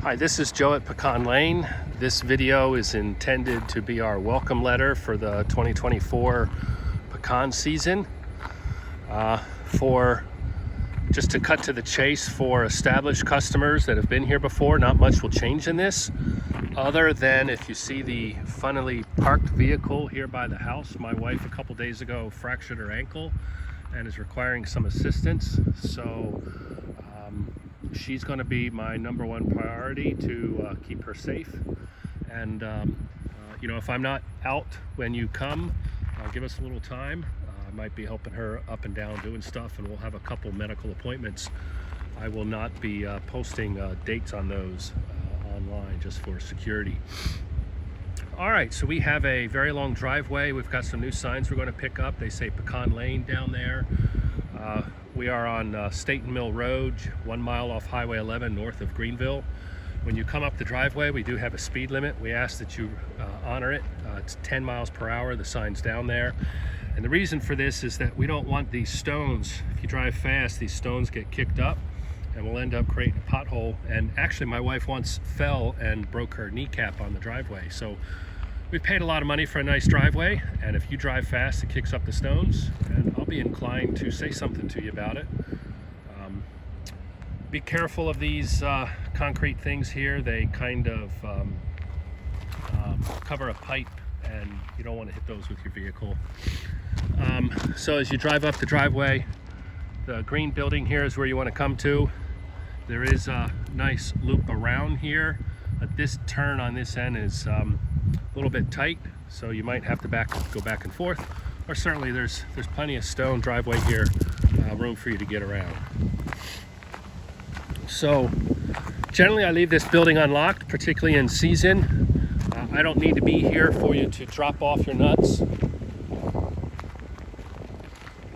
Hi, this is Joe at Pecan Lane. This video is intended to be our welcome letter for the 2024 pecan season. Just to cut to the chase, for established customers that have been here before, not much will change in this, other than if you see the funnily parked vehicle here by the house. My wife a couple days ago fractured her ankle and is requiring some assistance. So she's going to be my number one priority to keep her safe. And if I'm not out when you come, give us a little time. I might be helping her up and down doing stuff, and we'll have a couple medical appointments. I will not be posting dates on those online, just for security. All right, so we have a very long driveway. We've got some new signs we're going to pick up. They say Pecan Lane down there. We are on Staten Mill Road, 1 mile off Highway 11 north of Greenville. When you come up the driveway, we do have a speed limit. We ask that you honor it. It's 10 miles per hour, the sign's down there. And the reason for this is that we don't want these stones, if you drive fast, these stones get kicked up and we'll end up creating a pothole. And actually my wife once fell and broke her kneecap on the driveway. So we paid a lot of money for a nice driveway, and if you drive fast, it kicks up the stones, and I'll be inclined to say something to you about it. Be careful of these concrete things here. They kind of cover a pipe, and you don't want to hit those with your vehicle. So as you drive up the driveway, the green building here is where you want to come to. There is a nice loop around here. This turn on this end is a little bit tight, so you might have to go back and forth, or certainly there's plenty of stone driveway here, room for you to get around. So generally I leave this building unlocked, particularly in season. I don't need to be here for you to drop off your nuts.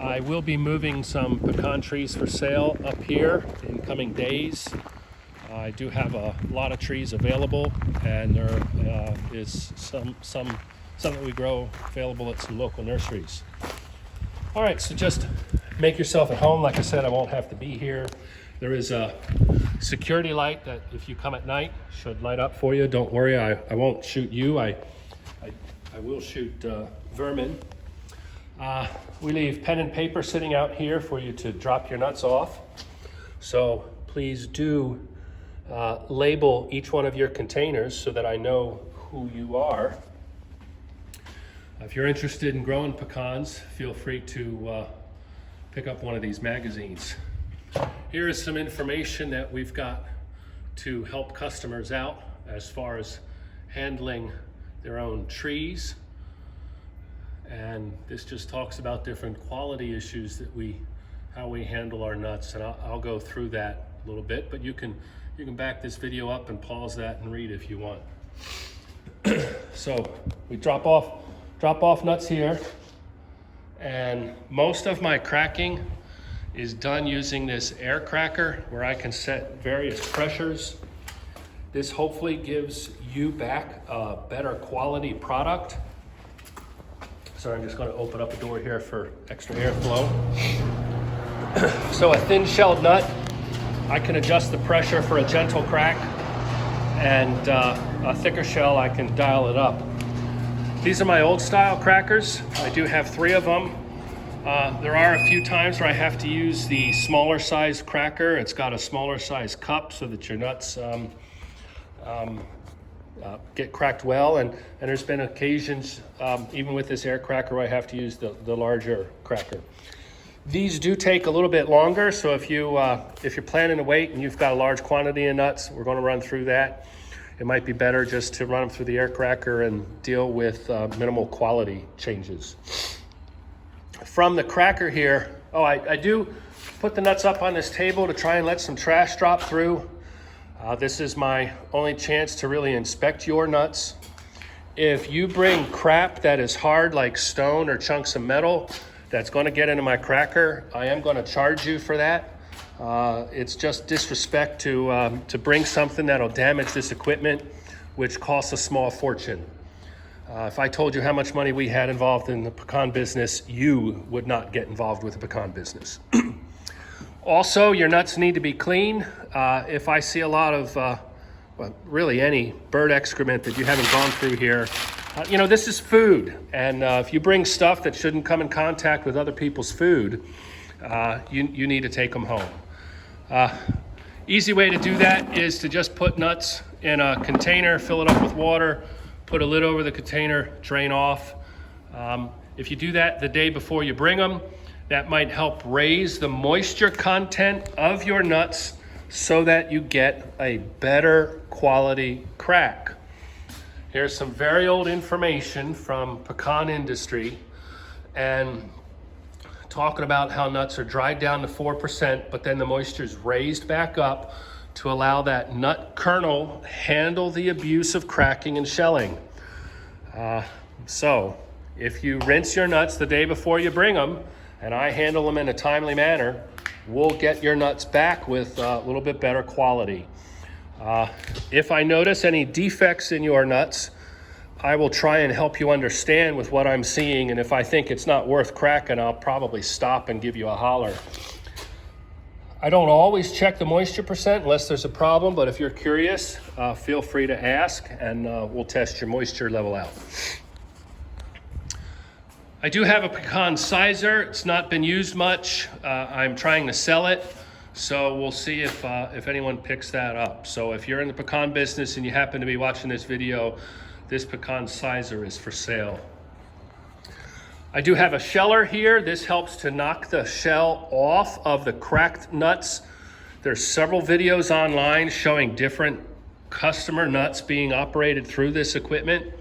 I will be moving some pecan trees for sale up here in coming days. I do have a lot of trees available, and there is some that we grow available at some local nurseries. All right, so just make yourself at home. Like I said, I won't have to be here. There is a security light that if you come at night should light up for you. Don't worry, I won't shoot you. I will shoot vermin. We leave pen and paper sitting out here for you to drop your nuts off. So please do label each one of your containers so that I know who you are. If you're interested in growing pecans, feel free to pick up one of these magazines. Here is some information that we've got to help customers out as far as handling their own trees. And this just talks about different quality issues that how we handle our nuts, and I'll go through that a little bit, but you can back this video up and pause that and read if you want. So we drop off nuts here, and most of my cracking is done using this air cracker where I can set various pressures. This hopefully gives you back a better quality product. So I'm just going to open up a door here for extra airflow. So a thin shelled nut, I can adjust the pressure for a gentle crack, and a thicker shell, I can dial it up. These are my old style crackers. I do have 3 of them. There are a few times where I have to use the smaller size cracker. It's got a smaller size cup so that your nuts get cracked well, and there's been occasions, even with this air cracker, where I have to use the larger cracker. These do take a little bit longer, so if you're planning to wait and you've got a large quantity of nuts, we're going to run through that. It might be better just to run them through the air cracker and deal with minimal quality changes. From the cracker here, I do put the nuts up on this table to try and let some trash drop through. This is my only chance to really inspect your nuts. If you bring crap that is hard, like stone or chunks of metal, that's going to get into my cracker, I am going to charge you for that. It's just disrespect to bring something that'll damage this equipment, which costs a small fortune. If I told you how much money we had involved in the pecan business, you would not get involved with the pecan business. Also, your nuts need to be clean. If I see a lot of well, really any bird excrement that you haven't gone through here. You know, this is food, and if you bring stuff that shouldn't come in contact with other people's food, you need to take them home. Easy way to do that is to just put nuts in a container, fill it up with water, put a lid over the container, drain off. If you do that the day before you bring them, that might help raise the moisture content of your nuts so that you get a better quality crack. Here's some very old information from pecan industry and talking about how nuts are dried down to 4%, but then the moisture is raised back up to allow that nut kernel handle the abuse of cracking and shelling. So if you rinse your nuts the day before you bring them, and I handle them in a timely manner, we'll get your nuts back with a little bit better quality. If I notice any defects in your nuts, I will try and help you understand with what I'm seeing, and if I think it's not worth cracking, I'll probably stop and give you a holler. I don't always check the moisture percent unless there's a problem, but if you're curious, feel free to ask, and we'll test your moisture level out. I do have a pecan sizer. It's not been used much. I'm trying to sell it, so we'll see if anyone picks that up. So if you're in the pecan business and you happen to be watching this video, this pecan sizer is for sale. I do have a sheller here. This helps to knock the shell off of the cracked nuts. There's several videos online showing different customer nuts being operated through this equipment.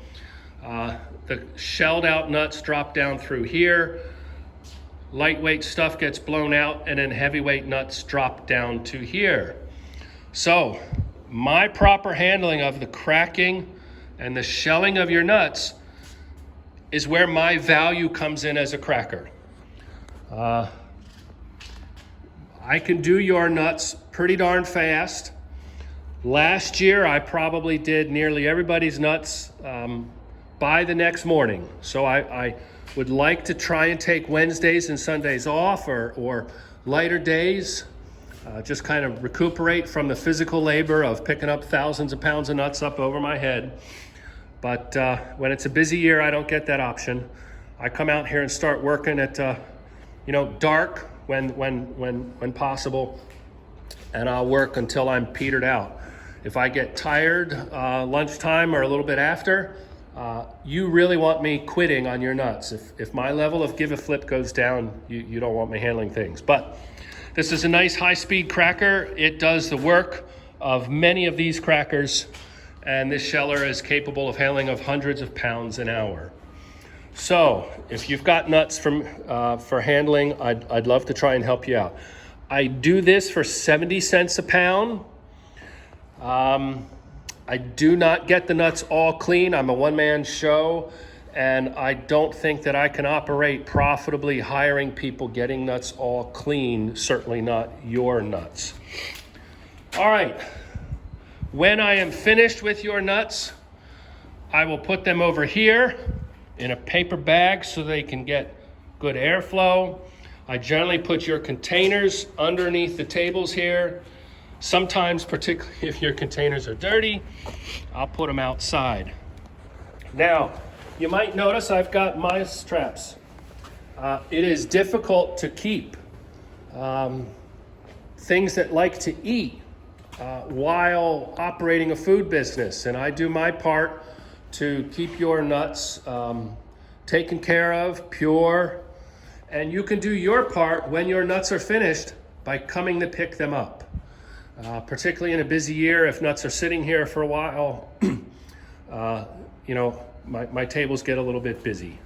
The shelled out nuts drop down through here. Lightweight stuff gets blown out, and then heavyweight nuts drop down to here. So my proper handling of the cracking and the shelling of your nuts is where my value comes in as a cracker. I can do your nuts pretty darn fast. Last year, I probably did nearly everybody's nuts by the next morning. So I would like to try and take Wednesdays and Sundays off, or lighter days, just kind of recuperate from the physical labor of picking up thousands of pounds of nuts up over my head. But when it's a busy year, I don't get that option. I come out here and start working at dark when possible, and I'll work until I'm petered out. If I get tired lunchtime or a little bit after, you really want me quitting on your nuts. If my level of give a flip goes down, you don't want me handling things. But this is a nice high-speed cracker. It does the work of many of these crackers, and this sheller is capable of handling of hundreds of pounds an hour. So if you've got nuts for handling, I'd love to try and help you out. I do this for 70 cents a pound. I do not get the nuts all clean. I'm a one-man show, and I don't think that I can operate profitably hiring people getting nuts all clean, certainly not your nuts. All right, when I am finished with your nuts, I will put them over here in a paper bag so they can get good airflow. I generally put your containers underneath the tables here. Sometimes, particularly if your containers are dirty, I'll put them outside. Now, you might notice I've got mice traps. It is difficult to keep things that like to eat while operating a food business, and I do my part to keep your nuts taken care of, pure, and you can do your part when your nuts are finished by coming to pick them up. Particularly in a busy year, if nuts are sitting here for a while, my tables get a little bit busy.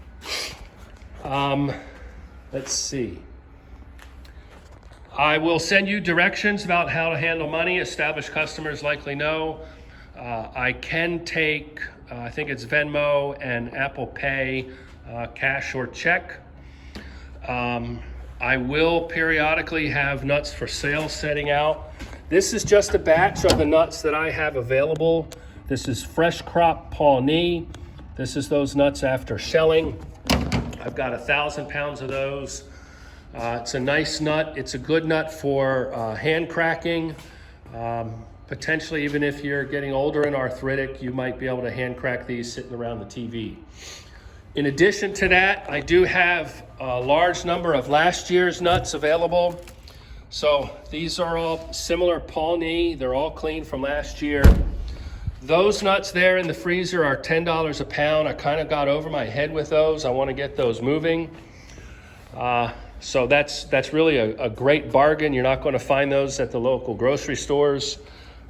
Let's see. I will send you directions about how to handle money. Established customers likely know. I can take, I think it's Venmo and Apple Pay, cash or check. I will periodically have nuts for sale setting out. This is just a batch of the nuts that I have available. This is fresh crop Pawnee. This is those nuts after shelling. I've got 1,000 pounds of those. It's a nice nut. It's a good nut for hand cracking. Potentially, even if you're getting older and arthritic, you might be able to hand crack these sitting around the TV. In addition to that, I do have a large number of last year's nuts available. So these are all similar Pawnee. They're all clean from last year. Those nuts there in the freezer are $10 a pound. I kind of got over my head with those. I want to get those moving. So that's really a great bargain. You're not going to find those at the local grocery stores.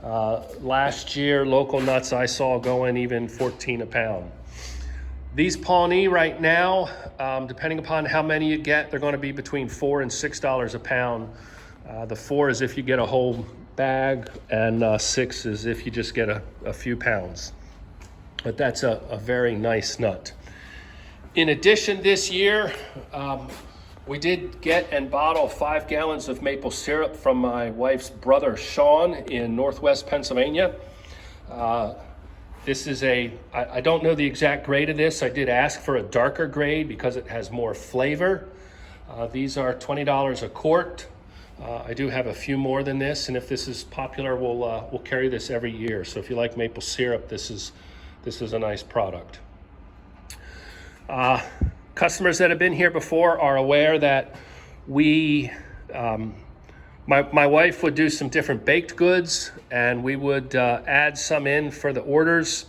Last year, local nuts I saw going even $14 a pound. These Pawnee right now, depending upon how many you get, they're going to be between $4 and $6 a pound. The 4 is if you get a whole bag, and 6 is if you just get a few pounds. But that's a very nice nut. In addition, this year, we did get and bottle 5 gallons of maple syrup from my wife's brother, Sean, in Northwest Pennsylvania. This is I don't know the exact grade of this. I did ask for a darker grade because it has more flavor. These are $20 a quart. I do have a few more than this, and if this is popular, we'll carry this every year. So if you like maple syrup, this is a nice product. Customers that have been here before are aware that my wife would do some different baked goods, and we would add some in for the orders.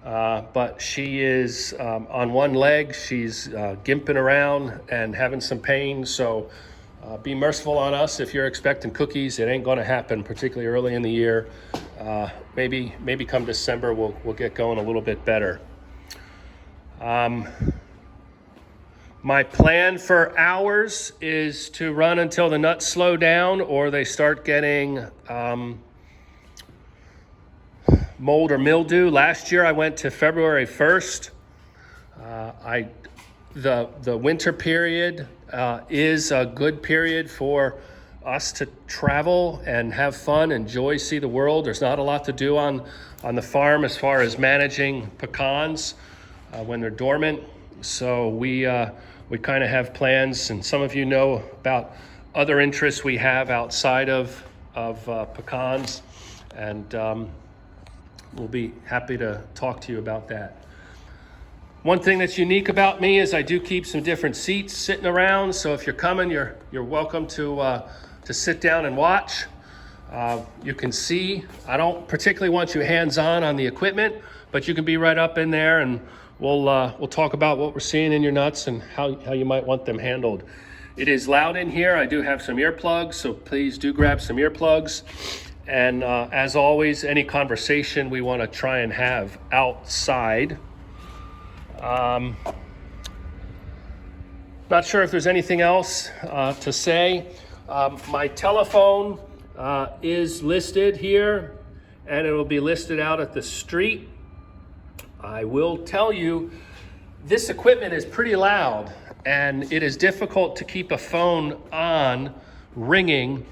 But she is on one leg. She's gimping around and having some pain. So be merciful on us if you're expecting cookies. It ain't going to happen, particularly early in the year. Maybe come December, we'll get going a little bit better. My plan for hours is to run until the nuts slow down or they start getting mold or mildew. Last year I went to February 1st. The winter period is a good period for us to travel and have fun, enjoy, see the world. There's not a lot to do on the farm as far as managing pecans when they're dormant. So we kind of have plans, and some of you know about other interests we have outside of pecans, and we'll be happy to talk to you about that. One thing that's unique about me is I do keep some different seats sitting around, so if you're coming, you're welcome to sit down and watch. You can see. I don't particularly want you hands-on the equipment, but you can be right up in there, and we'll talk about what we're seeing in your nuts and how you might want them handled. It is loud in here. I do have some earplugs, so please do grab some earplugs. And as always, any conversation we want to try and have outside. Not sure if there's anything else to say. My telephone is listed here, and it will be listed out at the street. I will tell you, this equipment is pretty loud, and it is difficult to keep a phone on ringing,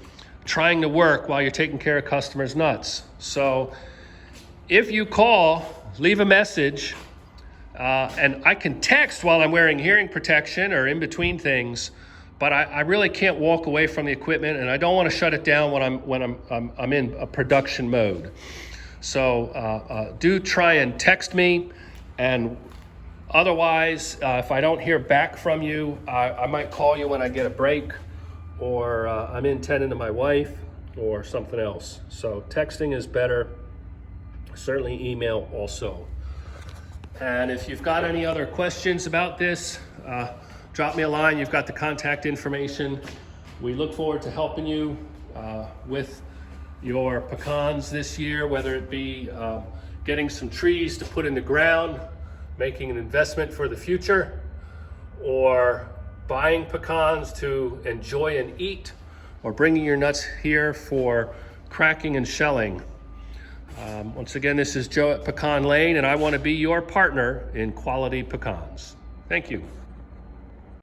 trying to work while you're taking care of customers' nuts. So if you call, leave a message, and I can text while I'm wearing hearing protection or in between things, but I really can't walk away from the equipment, and I don't want to shut it down when I'm in a production mode. So do try and text me, and otherwise, if I don't hear back from you, I might call you when I get a break, or I'm in tending to my wife or something else. So texting is better, certainly email also. And if you've got any other questions about this, drop me a line. You've got the contact information. We look forward to helping you with your pecans this year, whether it be getting some trees to put in the ground, making an investment for the future, or buying pecans to enjoy and eat, or bringing your nuts here for cracking and shelling. Once again, this is Joe at Pecan Lane, and I want to be your partner in quality pecans. Thank you.